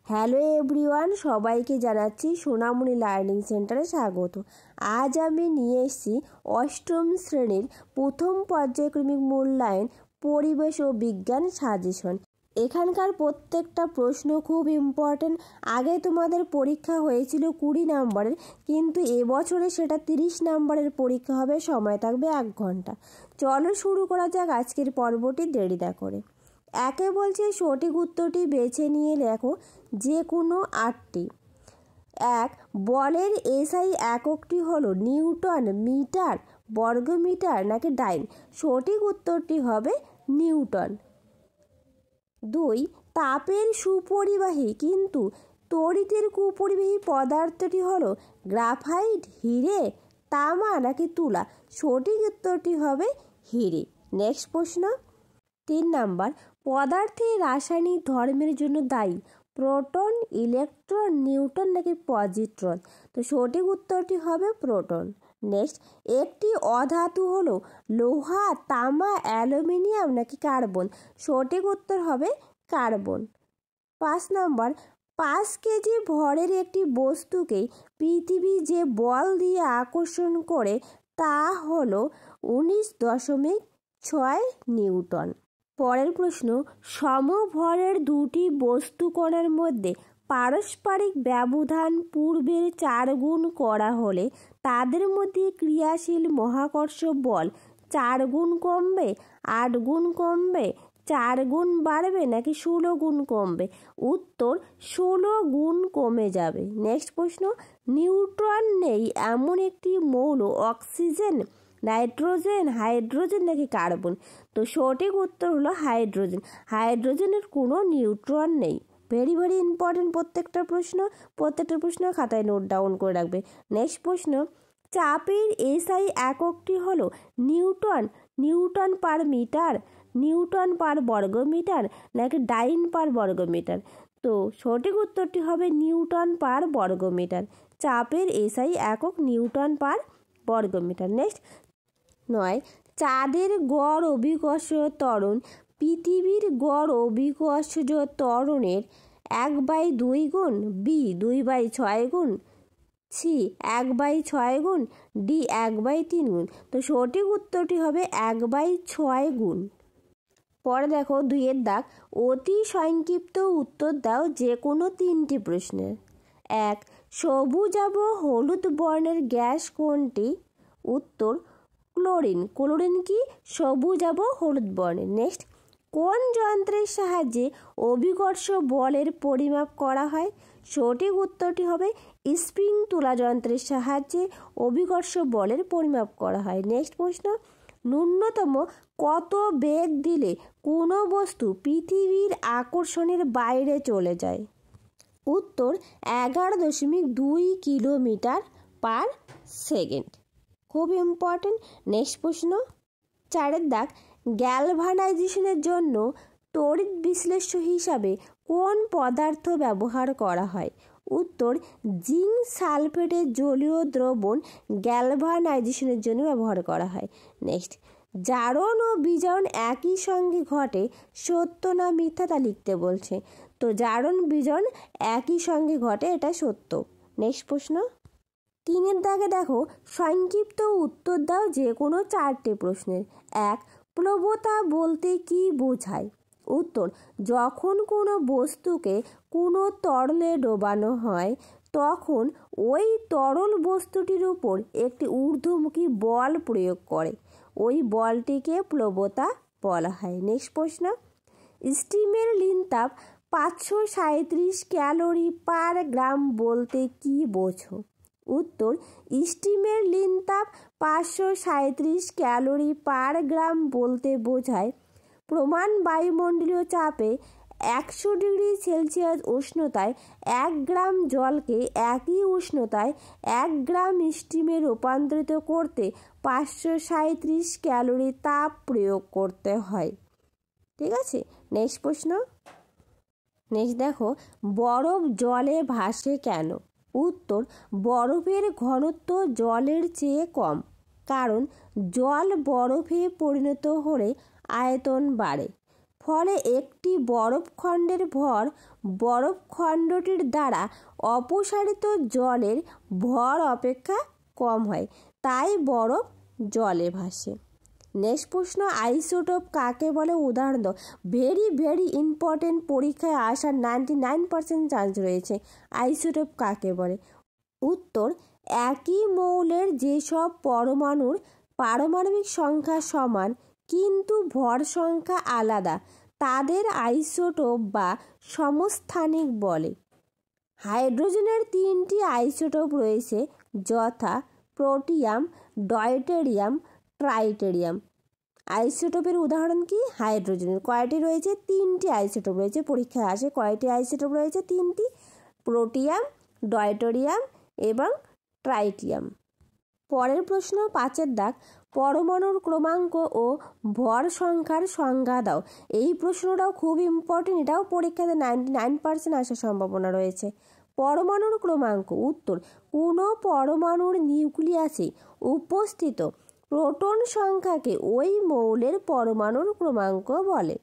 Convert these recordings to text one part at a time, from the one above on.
Hello everyone, সবাইকে জানাচ্ছি সোনামণি learning সেন্টারে স্বাগত। আজ আমি নিয়ে এসেছি অষ্টম শ্রেণীর প্রথম পর্যায়ক্রমিক মূল্যায়ন পরিবেশ ও বিজ্ঞান সাজেশন। এখানকার প্রত্যেকটা প্রশ্ন খুব ইম্পর্টেন্ট। আগে তোমাদের পরীক্ষা হয়েছিল 20 নম্বরের, কিন্তু এবছরে সেটা 30 নম্বরের পরীক্ষা হবে। সময় থাকবে 1 ঘন্টা। চলো শুরু করা যাক আজকের পর্বটি দেরি না করে। একে বলছে সঠিক উত্তরটি বেছে নিয়ে লেখো যে কোনো 8টি। 1. বলের এসআই এককটি হলো নিউটন, মিটার, বর্গমিটার নাকি ডাইন? সঠিক উত্তরটি হবে নিউটন। 2. তাপের সুপরিবাহী কিন্তু তড়িতের কুপরিবাহী পদার্থটি হলো গ্রাফাইট, হিরে, তামা নাকি তুলা? সঠিক উত্তরটি হবে হিরে। নেক্সট প্রশ্ন। 3 নাম্বার, পদার্থের রাসায়নিক ধর্মের জন্য দায়ী প্রোটন, ইলেকট্রন, নিউট্রন নাকি পজিট্রন? তো সঠিক উত্তরটি হবে প্রোটন। নেক্সট, একটি অধাতু হলো লোহা, তামা, অ্যালুমিনিয়াম নাকি কার্বন? সঠিক উত্তর হবে কার্বন। 5 নাম্বার, 5 কেজি ভরের একটি বস্তুকে পৃথিবী যে বল দিয়ে আকর্ষণ করে তা হলো 19.6 নিউটন। পরের প্রশ্ন, সমভরের দুটি বস্তুকণার মধ্যে পারস্পরিক ব্যবধান পূর্বের 4 গুণ করা হলে তাদের মধ্যে ক্রিয়াশীল মহাকর্ষ বল 4 গুণ কমবে, 8 গুণ কমবে, 4 গুণ বাড়বে নাকি 16 গুণ কমবে? উত্তর 16 গুণ কমে যাবে। নেক্সট প্রশ্ন, নিউট্রন নেই এমন একটি মৌল অক্সিজেন, নাইট্রোজেন, হাইড্রোজেন নাকি কার্বন? তো সঠিক উত্তর হলো হাইড্রোজেন। হাইড্রোজেনের কোনো নিউট্রন নেই। ভেরি ভেরি ইম্পর্টেন্ট প্রত্যেকটা প্রশ্ন খাতায় নোট ডাউন করে রাখবে। নেক্সট প্রশ্ন, চাপের এসআই এককটি হলো newton, newton per meter, newton per বর্গমিটার নাকি ডাইন পার বর্গমিটার? তো সঠিক উত্তরটি হবে নিউটন পার বর্গমিটার। চাপের এসআই একক নিউটন পার বর্গমিটার। নেক্সট 9, চাঁদের গড় অভিকর্ষ ত্বরণ পৃথিবীর গড় অভিকর্ষ ত্বরণের 1/2 গুণ, বি 2/6 গুণ, সি 1/6 গুণ, ডি 1/3 গুণ? তো সঠিক উত্তরটি হবে 1/6 গুণ। পরে দেখো 2 এর দাগ, অতি সংক্ষিপ্ত উত্তর দাও যে কোনো 3টি প্রশ্নের। 1. সবুজাভ হলুদ বর্ণের গ্যাস কোনটি? উত্তর ক্লোরিন। ক্লোরিন কি সবুজাভ হলুদ বর্ণের। নেক্সট, কোন যন্ত্রের সাহায্যে অভিকর্ষ বলের পরিমাপ করা হয়? সঠিক উত্তরটি হবে স্প্রিং তুলা যন্ত্রের সাহায্যে অভিকর্ষ বলের পরিমাপ করা হয়। নেক্সট প্রশ্ন, ন্যূনতম কত বেগ দিলে কোনো বস্তু পৃথিবীর আকর্ষণের বাইরে চলে যায়? উত্তর 11.2 কিলোমিটার পার সেকেন্ড। খুব ইম্পর্টেন্ট। নেক্সট প্রশ্ন, 4 এর দাগ, গ্যালভানাইজেশনের জন্য তড়িৎ বিশ্লেষ্য হিসাবে কোন পদার্থ ব্যবহার করা হয়? উত্তর জিঙ্ক সালফেটের জলীয় দ্রবণ গ্যালভানাইজেশনের জন্য ব্যবহার করা হয়। নেক্সট, জারণ ও বিজারণ একই সঙ্গে ঘটে, সত্য না মিথ্যা তা লিখতে বলছে। তো জারণ বিজারণ একই সঙ্গে ঘটে, এটা সত্য। নেক্সট প্রশ্ন, 3 এর দাগে দেখো সংক্ষিপ্ত উত্তর দাও যে কোনো 4টি প্রশ্নের। 1. প্লবতা বলতে কি বোঝায়? উত্তর যখন কোনো বস্তুকে কোনো তরলে ডোবানো হয় তখন ওই তরল বস্তুটির উপর একটি ঊর্ধ্বমুখী বল প্রয়োগ করে, ওই বলটিকে প্লবতা বলা হয়। নেক্সট প্রশ্ন, স্টিমের লিনতাপ 537 ক্যালোরি পার গ্রাম বলতে কি বোঝো? উত্তর স্টিমের লিনতাপ 537 ক্যালোরি পার গ্রাম বলতে বোঝায় প্রমাণ বায়ুমণ্ডলীয় চাপে 100 ডিগ্রি সেলসিয়াস উষ্ণতায় 1 গ্রাম জলকে একই উষ্ণতায় 1 গ্রাম স্টিমে রূপান্তরিত করতে 537 ক্যালোরি তাপ প্রয়োগ করতে হয়। ঠিক আছে। নেক্সট প্রশ্ন। নেক্সট দেখো, বরফ জলে ভাসে কেন? উত্তর বরফের ঘনত্ব জলের চেয়ে কম, কারণ জল বরফে পরিণত হলে আয়তন বাড়ে, ফলে একটি বরফখণ্ডের ভর বরফখণ্ডটির দ্বারা অপসারিত জলের ভর অপেক্ষা কম হয়, তাই বরফ জলে ভাসে। নেক্সট প্রশ্ন, আইসোটোপ কাকে বলে? উদাহরণ দাও। ভেরি ইম্পর্টেন্ট, পরীক্ষায় আসার 99% চান্স রয়েছে। আইসোটোপ কাকে বলে? উত্তর, একই মৌলের যেসব পরমাণুর পারমাণবিক সংখ্যা সমান কিন্তু ভর সংখ্যা আলাদা তাদের আইসোটোপ বা সমস্থানিক বলে। হাইড্রোজেনের 3টি আইসোটোপ রয়েছে, যথা প্রোটিয়াম, ডয়টেরিয়াম, ট্রাইটেরিয়াম। আইসোটোপের উদাহরণ কি? হাইড্রোজেনের কয়টি রয়েছে? 3টি আইসোটোপ রয়েছে। পরীক্ষায় আসে কয়টি আইসোটোপ রয়েছে? 3টি, প্রোটিয়াম, ডয়টেরিয়াম এবং ট্রাইটিয়াম। পরের প্রশ্ন 5-এর দাগ, পরমাণুর ক্রমাঙ্ক ও ভর সংখ্যার সংজ্ঞা দাও। এই প্রশ্নটাও খুব ইম্পর্টেন্ট, এটাও পরীক্ষাতে 99% আসার সম্ভাবনা রয়েছে। পরমাণুর ক্রমাঙ্ক। উত্তর, কোনো পরমাণুর নিউক্লিয়াসে উপস্থিত প্রোটন সংখ্যাকে ওই মৌলের পরমাণুর ক্রমাঙ্ক বলে।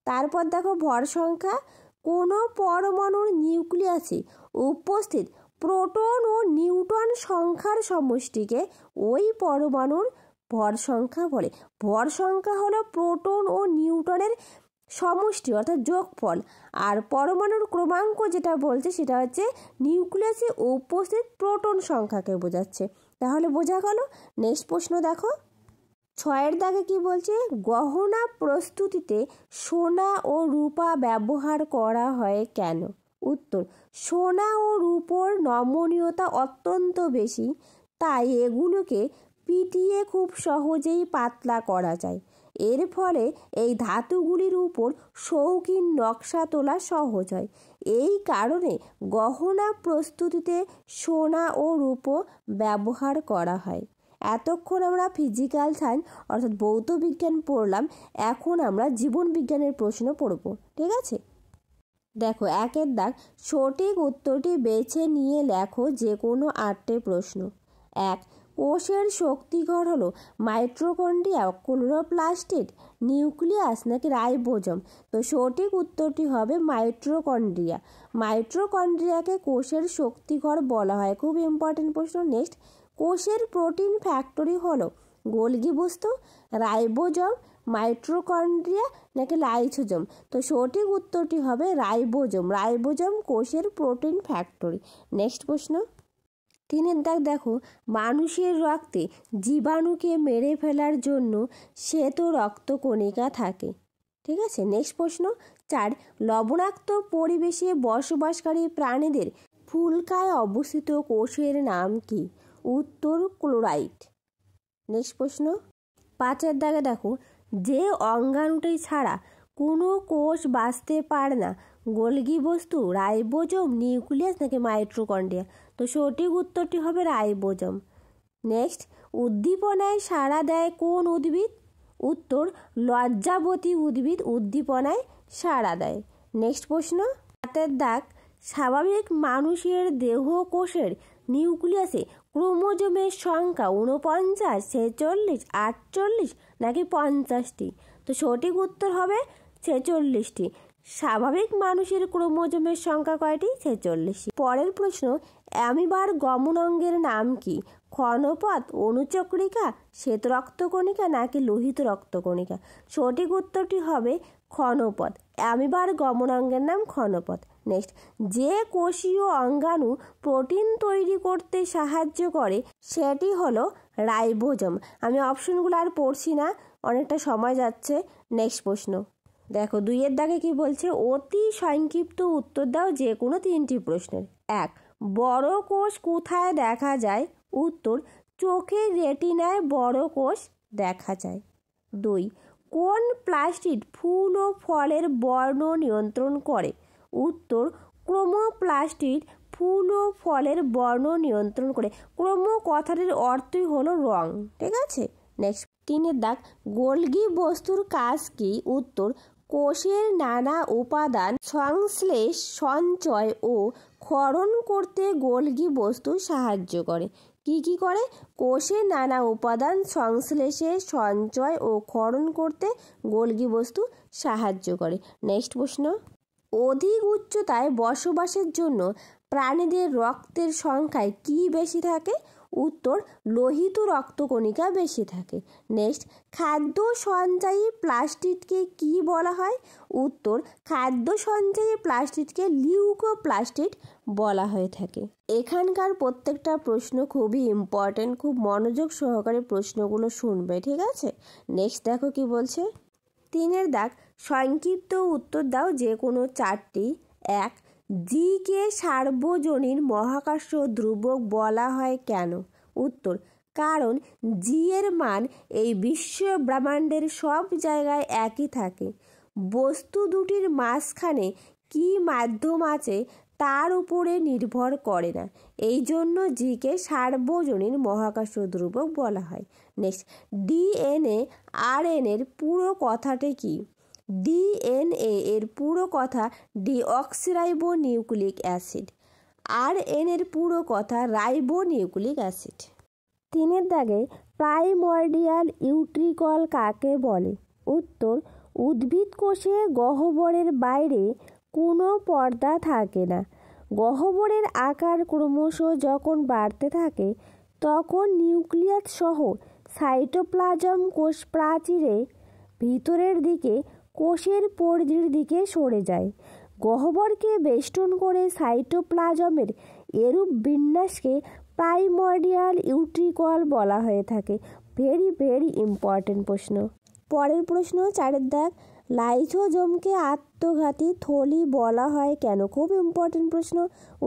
তারপর দেখো ভর সংখ্যা। কোনো পরমাণুর নিউক্লিয়াসে উপস্থিত প্রোটন ও নিউট্রন সংখ্যার সমষ্টিকে ওই পরমাণুর ভর সংখ্যা বলে। ভর সংখ্যা হলো প্রোটন ও নিউট্রনের সমষ্টি অর্থাৎ যোগফল, আর পরমাণুর ক্রমাঙ্ক যেটা বলছে সেটা হচ্ছে নিউক্লিয়াসে উপস্থিত প্রোটন সংখ্যাকে বোঝাচ্ছে। তাহলে বোঝা গেল। নেক্সট প্রশ্ন দেখো 6-এর দাগে কি বলছে? গহনা প্রস্তুতিতে সোনা ও রূপা ব্যবহার করা হয় কেন? উত্তর, সোনা ও রূপোর নমনীয়তা অত্যন্ত বেশি, তাই এগুলোকে পিটিয়ে খুব সহজেই পাতলা করা যায়। এর ফলে এই ধাতুগুলির উপর শৌখিন নকশা তোলা সহজ হয়। এই কারণে গহনা প্রস্তুতিতে সোনা ও রূপো ব্যবহার করা হয়। এতক্ষণ আমরা ফিজিক্যাল সায়েন্স অর্থাৎ ভৌত বিজ্ঞান পড়লাম, এখন আমরা জীবন বিজ্ঞানের প্রশ্ন পড়ব। ঠিক আছে, দেখো 1-এর দাগ, সঠিক উত্তরটি বেছে নিয়ে লেখো যে কোনো 8টে প্রশ্ন। 1. কোষের শক্তিঘর হলো মাইটোকন্ড্রিয়া, ক্লোরোপ্লাস্ট, নিউক্লিয়াস নাকি রাইবোজোম? তো সঠিক উত্তরটি হবে মাইটোকন্ড্রিয়া। মাইটোকন্ড্রিয়াকে কোষের শক্তিঘর বলা হয়। খুব ইম্পর্টেন্ট প্রশ্ন। নেক্সট, কোষের প্রোটিন ফ্যাক্টরি হলো গোলগি বস্তু, রাইবোজোম, মাইটোকন্ড্রিয়া নাকি লাইসোজোম? তো সঠিক উত্তরটি হবে রাইবোজোম। রাইবোজোম কোষের প্রোটিন ফ্যাক্টরি। নেক্সট প্রশ্ন 3-এর দাগ দেখো, মানুষের রক্তে জীবাণুকে মেরে ফেলার জন্য শ্বেত রক্তকণিকা থাকে। ঠিক আছে, নেক্সট প্রশ্ন 4, লবণাক্ত পরিবেশে বসবাসকারী প্রাণীদের ফুলকায় অবস্থিত কোষের নাম কি? উত্তর, ক্লোরাইড। নেক্সট প্রশ্ন 5-এর দাগে দেখো, যে অঙ্গাণুটি ছাড়া কোনো কোষ বাঁচতে পারে না, গোলগি বস্তু, রাইবোজোম, নিউক্লিয়াস নাকি মাইটোকন্ড্রিয়া? তো সঠিক উত্তরটি হবে রাইবোজোম। নেক্সট, উদ্দীপনায় সাড়া দেয় কোন উদ্ভিদ? উত্তর, লজ্জাবতী উদ্ভিদ উদ্দীপনায় সাড়া দেয়। নেক্সট প্রশ্ন 7-এর দাগ, স্বাভাবিক মানুষের দেহ কোষের নিউক্লিয়াসে ক্রোমোজোমের সংখ্যা 49, 46, 48 নাকি 50টি? তো সঠিক উত্তর হবে 46টি। স্বাভাবিক মানুষের ক্রোমোজোমের সংখ্যা কয়টি? 46টি। পরের প্রশ্ন, অ্যামিবার গমন অঙ্গের নাম কি? ক্ষণপথ, অনুচক্রিকা, শ্বেত রক্তকণিকা নাকি লোহিত রক্তকণিকা? সঠিক উত্তরটি হবে ক্ষণপথ। অ্যামিবার গমন অঙ্গের নাম ক্ষণপথ। নেক্সট, যে কোষীয় অঙ্গাণু প্রোটিন তৈরি করতে সাহায্য করে সেটি হলো রাইবোজোম। আমি অপশনগুলো আর পড়ছি না, অনেকটা সময় যাচ্ছে। নেক্সট প্রশ্ন দেখো 2-এর দাগে কি বলছে? অতি সংক্ষিপ্ত উত্তর দাও যে কোনো 3টি প্রশ্নের। 1, বড় কোষ কোথায় দেখা যায়? উত্তর, চোখের রেটিনায় বড় কোষ দেখা যায়। 2, কোন প্লাস্টিড ফুল ও ফলের বর্ণ নিয়ন্ত্রণ করে? উত্তর, ক্রোমোপ্লাস্টিড ফুল ও ফলের বর্ণ নিয়ন্ত্রণ করে। ক্রোমো কথাটির অর্থই হলো রং। ঠিক আছে, নেক্সট 3-এর দাগ, গোলগি বস্তুর কাজ কি? উত্তর, কোষের নানা উপাদান সংশ্লেষ, সঞ্চয় ও ক্ষরণ করতে গোলগি বস্তু সাহায্য করে। কি করে? কোষে নানা উপাদান সংশ্লেষে, সঞ্চয় ও ক্ষরণ করতে গোলগি বস্তু সাহায্য করে। নেক্সট প্রশ্ন, অধিক উচ্চতায় বসবাসের জন্য প্রাণীদের রক্তের সংখ্যায় কি বেশি থাকে? উত্তর, লোহিত রক্তকণিকা বেশি থাকে। নেক্সট, খাদ্য সঞ্চয়ী প্লাস্টিডকে কি বলা হয়? উত্তর, খাদ্য সঞ্চয়ী প্লাস্টিডকে লিউকোপ্লাস্টিড বলা হয়ে থাকে। এখানকার প্রত্যেকটা প্রশ্ন খুবই ইম্পর্টেন্ট, খুব মনোযোগ সহকারে প্রশ্নগুলো শুনবে, ঠিক আছে? নেক্সট দেখো কি বলছে। 3 দাগ, সংক্ষিপ্ত উত্তর দাও যে কোনো 4টি। 1, জিকে সার্বজনীন মহাকর্ষ ধ্রুবক বলা হয় কেন? উত্তর, কারণ জি এর মান এই বিশ্ব ব্রহ্মাণ্ডের সব জায়গায় একই থাকে। বস্তু দুটির মাঝখানে কি মাধ্যম আছে তার উপরে নির্ভর করে না, এই জন্য জিকে সার্বজনীন মহাকর্ষ ধ্রুবক বলা হয়। নেক্সট, ডিএনএ আরএনএর পুরো কথাটি কি? ডিএনএ এর পুরো কথা ডিঅক্সিরাইবো নিউক্লিক অ্যাসিড, আরএনএর পুরো কথা রাইবো নিউক্লিক অ্যাসিড। 3 দাগে, প্রাইমর্ডিয়াল ইউট্রিকল কাকে বলে? উত্তর, উদ্ভিদ কোষে গহ্বরের বাইরে কোনো পর্দা থাকে না। গহ্বরের আকার ক্রমশ যখন বাড়তে থাকে তখন নিউক্লিয়াস সহ সাইটোপ্লাজম কোষ প্রাচীরে ভিতরের দিকে কোষের পরিধির দিকে সরে যায়। গহ্বরকে বেষ্টন করে সাইটোপ্লাজমের এরূপ বিন্যাসকে প্রাইমর্ডিয়াল ইউট্রিকল বলা হয়ে থাকে। ভেরি ভেরি ইম্পর্টেন্ট প্রশ্ন। পরের প্রশ্ন 4 দাগ, লাইসোজোমকে আত্মঘাতী থলি বলা হয় কেন? খুব ইম্পর্টেন্ট প্রশ্ন।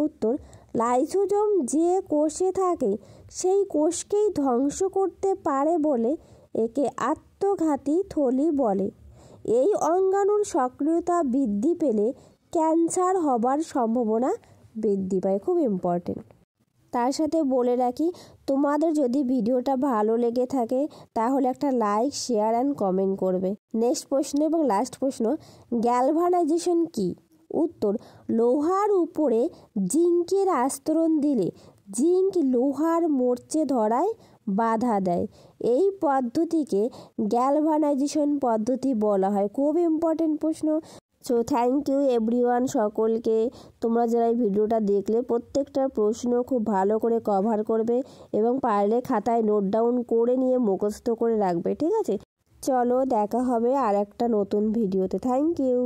উত্তর, লাইসোজোম যে কোষে থাকে সেই কোষকেই ধ্বংস করতে পারে বলে একে আত্মঘাতী থলি বলে। এই অঙ্গাণুর সক্রিয়তা বৃদ্ধি পেলে ক্যান্সার হবার সম্ভাবনা বৃদ্ধি পায়। খুব ইম্পর্টেন্ট। তার সাথে বলে রাখি, তোমাদের যদি ভিডিওটা ভালো লেগে থাকে তাহলে একটা লাইক, শেয়ার অ্যান্ড কমেন্ট করবে। নেক্সট প্রশ্ন এবং লাস্ট প্রশ্ন, গ্যালভানাইজেশন কি? উত্তর, লোহার উপরে জিঙ্কের আস্তরণ দিলে জিঙ্ক লোহার মরচে ধরায় বাধা দেয়। এই পদ্ধতিকে গ্যালভানাইজেশন পদ্ধতি বলা হয়। খুব ইম্পর্টেন্ট প্রশ্ন। সো থ্যাংক ইউ এভরিওয়ান, সকলকে। তোমরা যারা এই ভিডিওটা দেখলে প্রত্যেকটা প্রশ্ন খুব ভালো করে কভার করবে এবং পারলে খাতায় নোট ডাউন করে নিয়ে মুখস্থ করে রাখবে, ঠিক আছে? চলো দেখা হবে আর একটা নতুন ভিডিওতে। Thank you.